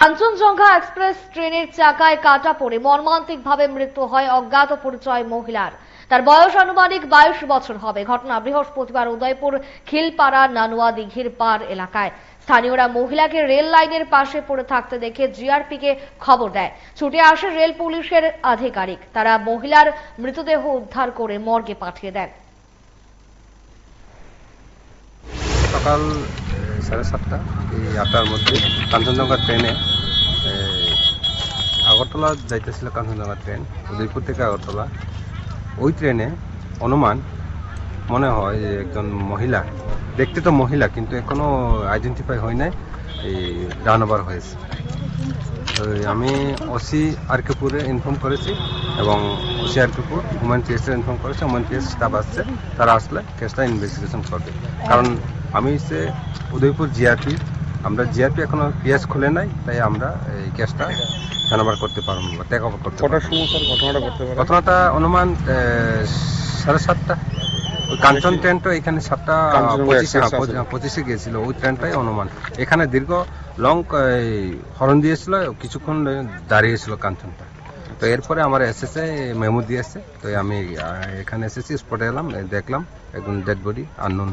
Kanchenjunga express ট্রেনের চাকায় কাটা পড়ে মর্মান্তিকভাবে মৃত্যু হয় অজ্ঞাত পরিচয় মহিলার। তার বয়স আনুমানিক 22 বছর হবে। ঘটনা বৃহস্পতিবার উদয়পুর খিলপাড়া নানুয়া দিঘির পার এলাকায়। স্থানীয়রা মহিলাকে রেল লাইনের পাশে পড়ে থাকতে দেখে জিআরপি কে খবর দেয়। ছুটে আসে রেল পুলিশের আধিকারিক। তারা মহিলার মৃতদেহ উদ্ধার করে মর্গে পাঠিয়ে দেন। সকাল 7:30 এই 8টার মধ্যে কাঞ্চনজঙ্ঘা ট্রেনে আগরতলা যাইতেছিল। কাঞ্চনজঙ্ঘা ট্রেন উদয়পুর থেকে আগরতলা। ওই ট্রেনে অনুমান মনে হয় যে একজন মহিলা, দেখতে তো মহিলা কিন্তু এখনো আইডেন্টিফাই হয় নাই, এই ডান ওভার হয়েছে। আমি ওসি আরকেপুরে ইনফর্ম করেছি এবং ওসি আরকেপুর ওমেন পিএসে ইনফর্ম করেছি। ওমেন পিএস স্টাফ আসছে, তারা আসলে কেসটা ইনভেস্টিগেশন করবে। কারণ আমি হচ্ছে উদয়পুর জিআরপি, আমরা জিআরপি এখনো পিএস খুলে নাই, তাই আমরা এই কেসটা হ্যান্ডওভার করতে পারবো না, টেক ওভার করতে পারবো। ঘটনাটা অনুমান 7:30। ওই কাঞ্চন ট্রেনটা এখানে 7:25 গিয়েছিল, ওই ট্রেনটাই অনুমান এখানে দীর্ঘ লং হরন দিয়েছিল, কিছুক্ষণ দাঁড়িয়েছিল কাঞ্চনটা। তো এরপরে আমার এসএসএ মেমো দিয়েছে, তো আমি এখানে এসেছি, স্পটে এলাম, দেখলাম একজন ডেড বডি আননোন।